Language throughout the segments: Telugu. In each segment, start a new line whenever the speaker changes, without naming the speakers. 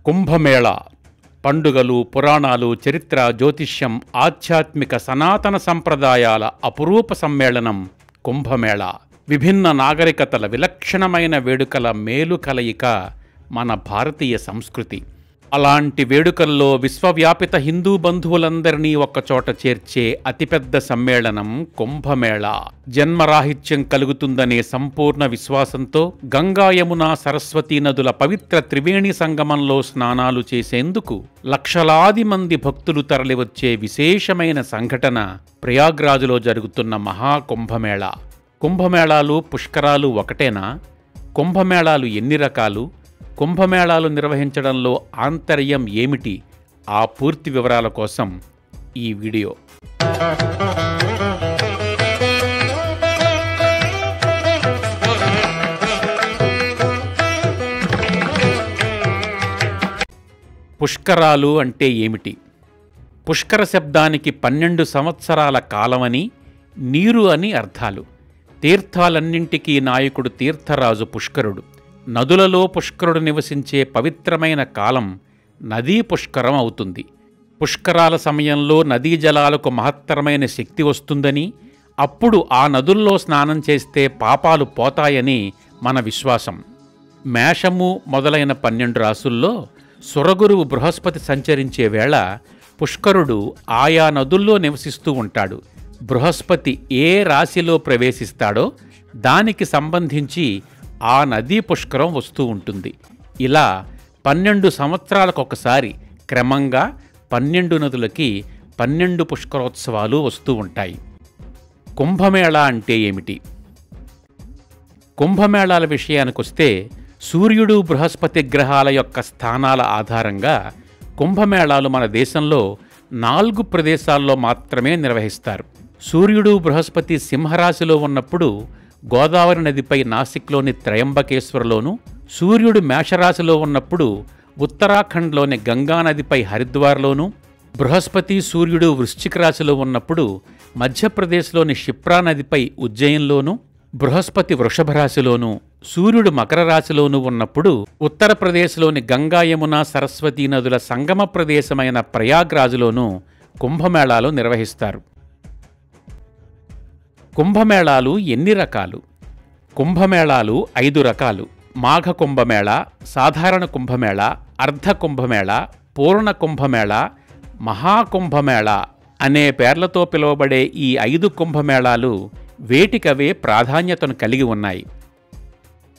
కుంభమేళా పండుగలు, పురాణాలు, చరిత్ర, జ్యోతిష్యం, ఆధ్యాత్మిక సనాతన సంప్రదాయాల అపురూప సమ్మేళనం కుంభమేళా. విభిన్న నాగరికతల విలక్షణమైన వేడుకల మేలు కలయిక మన భారతీయ సంస్కృతి. అలాంటి వేడుకల్లో విశ్వవ్యాపిత హిందూ బంధువులందరినీ ఒక్కచోట చేర్చే అతిపెద్ద సమ్మేళనం కుంభమేళా. జన్మరాహిత్యం కలుగుతుందనే సంపూర్ణ విశ్వాసంతో గంగా, యమున, సరస్వతీ నదుల పవిత్ర త్రివేణి సంగమంలో స్నానాలు చేసేందుకు లక్షలాది మంది భక్తులు తరలివచ్చే విశేషమైన సంఘటన ప్రయాగ్రాజ్లో జరుగుతున్న మహాకుంభమేళా. కుంభమేళాలు, పుష్కరాలు ఒకటేనా? కుంభమేళాలు ఎన్ని రకాలు? కుంభమేళాలు నిర్వహించడంలో ఆంతర్యం ఏమిటి? ఆ పూర్తి వివరాల కోసం ఈ వీడియో. పుష్కరాలు అంటే ఏమిటి? పుష్కర శబ్దానికి 12 సంవత్సరాల కాలమని, నీరు అని అర్థాలు. తీర్థాలన్నింటికీ నాయకుడు తీర్థరాజు పుష్కరుడు. నదులలో పుష్కరుడు నివసించే పవిత్రమైన కాలం నదీ పుష్కరం అవుతుంది. పుష్కరాల సమయంలో నదీ జలాలకు మహత్తరమైన శక్తి వస్తుందని, అప్పుడు ఆ నదుల్లో స్నానం చేస్తే పాపాలు పోతాయని మన విశ్వాసం. మేషము మొదలైన 12 రాసుల్లో సురగురువు బృహస్పతి సంచరించే వేళ పుష్కరుడు ఆయా నదుల్లో నివసిస్తూ ఉంటాడు. బృహస్పతి ఏ రాశిలో ప్రవేశిస్తాడో దానికి సంబంధించి ఆ నదీ పుష్కరం వస్తూ ఉంటుంది. ఇలా 12 సంవత్సరాలకొకసారి క్రమంగా 12 నదులకి 12 పుష్కరోత్సవాలు వస్తూ ఉంటాయి. కుంభమేళా అంటే ఏమిటి? కుంభమేళాల విషయానికొస్తే సూర్యుడు, బృహస్పతి గ్రహాల యొక్క స్థానాల ఆధారంగా కుంభమేళాలు మన దేశంలో 4 ప్రదేశాల్లో మాత్రమే నిర్వహిస్తారు. సూర్యుడు, బృహస్పతి సింహరాశిలో ఉన్నప్పుడు గోదావరి నదిపై నాసిక్లోని త్రయంబకేశ్వర్లోను, సూర్యుడు మేషరాశిలో ఉన్నప్పుడు ఉత్తరాఖండ్లోని గంగానదిపై హరిద్వార్లోను, బృహస్పతి, సూర్యుడు వృశ్చిక రాశిలో ఉన్నప్పుడు మధ్యప్రదేశ్లోని షిప్రా నదిపై ఉజ్జయిన్లోను, బృహస్పతి వృషభ రాశిలోను, సూర్యుడు మకర రాశిలోనూ ఉన్నప్పుడు ఉత్తరప్రదేశ్లోని గంగా, యమున, సరస్వతీ నదుల సంగమ ప్రదేశమైన ప్రయాగ్రాజ్లోనూ కుంభమేళాలు నిర్వహిస్తారు. కుంభమేళాలు ఎన్ని రకాలు? కుంభమేళాలు 5 రకాలు. మాఘ కుంభమేళా, సాధారణ కుంభమేళా, అర్ధ కుంభమేళా, పూర్ణ కుంభమేళా, మహాకుంభమేళా అనే పేర్లతో పిలువబడే ఈ 5 కుంభమేళాలు వేటికవే ప్రాధాన్యతను కలిగి ఉన్నాయి.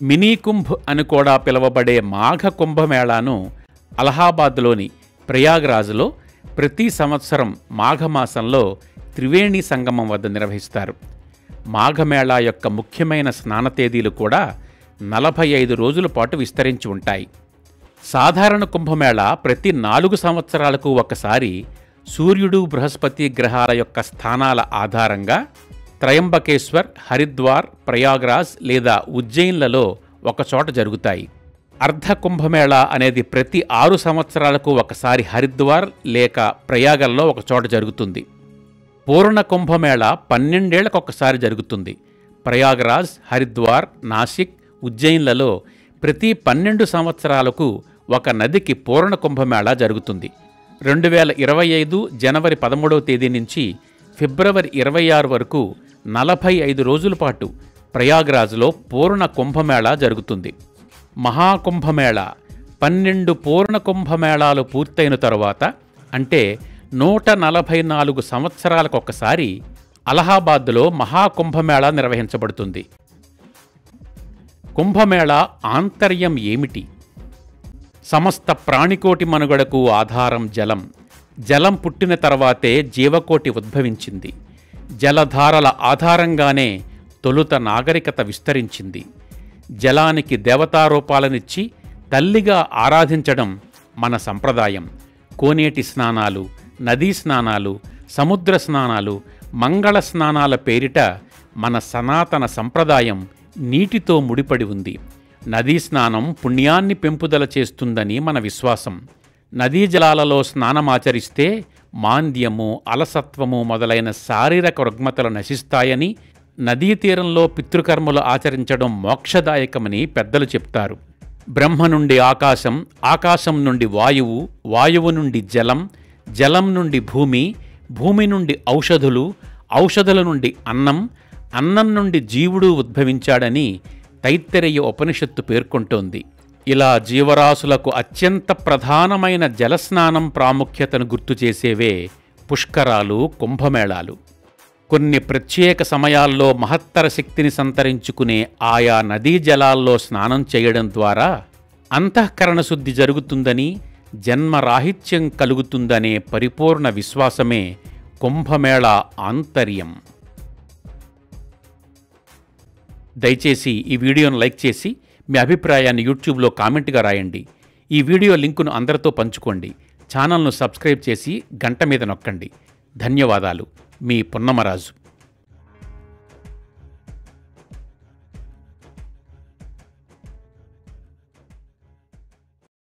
మినీ కుంభ్ అని కూడా పిలువబడే మాఘ కుంభమేళాను అలహాబాద్లోని ప్రయాగ్రాజ్లో ప్రతి సంవత్సరం మాఘమాసంలో త్రివేణి సంగమం వద్ద నిర్వహిస్తారు. మాఘమేళా యొక్క ముఖ్యమైన స్నాన తేదీలు కూడా 45 రోజుల పాటు విస్తరించి ఉంటాయి. సాధారణ కుంభమేళా ప్రతి 4 సంవత్సరాలకు ఒకసారి సూర్యుడు, బృహస్పతి గ్రహాల యొక్క స్థానాల ఆధారంగా త్రయంబకేశ్వర్, హరిద్వార్, ప్రయాగ్రాజ్ లేదా ఉజ్జయిన్లలో ఒకచోట జరుగుతాయి. అర్ధ కుంభమేళా అనేది ప్రతి 6 సంవత్సరాలకు ఒకసారి హరిద్వార్ లేక ప్రయాగల్లో ఒకచోట జరుగుతుంది. పూర్ణ కుంభమేళా 12 ఏళ్లకొకసారి జరుగుతుంది. ప్రయాగరాజ్, హరిద్వార్, నాసిక్, ఉజ్జయిన్లలో ప్రతి 12 సంవత్సరాలకు ఒక నదికి పూర్ణ కుంభమేళా జరుగుతుంది. 2025 జనవరి 13వ తేదీ నుంచి ఫిబ్రవరి 26 వరకు 45 రోజుల పాటు ప్రయాగ్రాజ్లో పూర్ణ కుంభమేళా జరుగుతుంది. మహాకుంభమేళా 12 పూర్ణ కుంభమేళాలు పూర్తయిన తరువాత, అంటే 144 సంవత్సరాలకొకసారి అలహాబాద్లో మహాకుంభమేళా నిర్వహించబడుతుంది. కుంభమేళా ఆంతర్యం ఏమిటి? సమస్త ప్రాణికోటి మనుగడకు ఆధారం జలం. జలం పుట్టిన తర్వాతే జీవకోటి ఉద్భవించింది. జలధారల ఆధారంగానే తొలుత నాగరికత విస్తరించింది. జలానికి దేవతారూపాలనిచ్చి తల్లిగా ఆరాధించడం మన సంప్రదాయం. కోనేటి స్నానాలు, నదీ స్నానాలు, సముద్ర స్నానాలు, మంగళ స్నానాల పేరిట మన సనాతన సంప్రదాయం నీటితో ముడిపడి ఉంది. నదీ స్నానం పుణ్యాన్ని పెంపుదల చేస్తుందని మన విశ్వాసం. నదీ జలాలలో స్నానమాచరిస్తే మాంద్యము, అలసత్వము మొదలైన శారీరక రుగ్మతలు నశిస్తాయని, నదీ తీరంలో పితృకర్మలు ఆచరించడం మోక్షదాయకమని పెద్దలు చెప్తారు. బ్రహ్మ నుండి ఆకాశం, ఆకాశం నుండి వాయువు, వాయువు నుండి జలం, జలం నుండి భూమి, భూమి నుండి ఔషధులు, ఔషధుల నుండి అన్నం, అన్నం నుండి జీవుడు ఉద్భవించాడని తైత్తెరీయ ఉపనిషత్తు పేర్కొంటోంది. ఇలా జీవరాశులకు అత్యంత ప్రధానమైన జలస్నానం ప్రాముఖ్యతను గుర్తుచేసేవే పుష్కరాలు, కుంభమేళాలు. కొన్ని ప్రత్యేక సమయాల్లో మహత్తర శక్తిని సంతరించుకునే ఆయా నదీ జలాల్లో స్నానం చేయడం ద్వారా అంతఃకరణ శుద్ధి జరుగుతుందని, జన్మరాహిత్యం కలుగుతుందనే పరిపూర్ణ విశ్వాసమే కుంభమేళా ఆంతర్యం. దయచేసి ఈ వీడియోను లైక్ చేసి మీ అభిప్రాయాన్ని యూట్యూబ్లో కామెంట్గా రాయండి. ఈ వీడియో లింకును అందరితో పంచుకోండి. ఛానల్ను సబ్స్క్రైబ్ చేసి గంట మీద నొక్కండి. ధన్యవాదాలు. మీ పున్నమరాజు.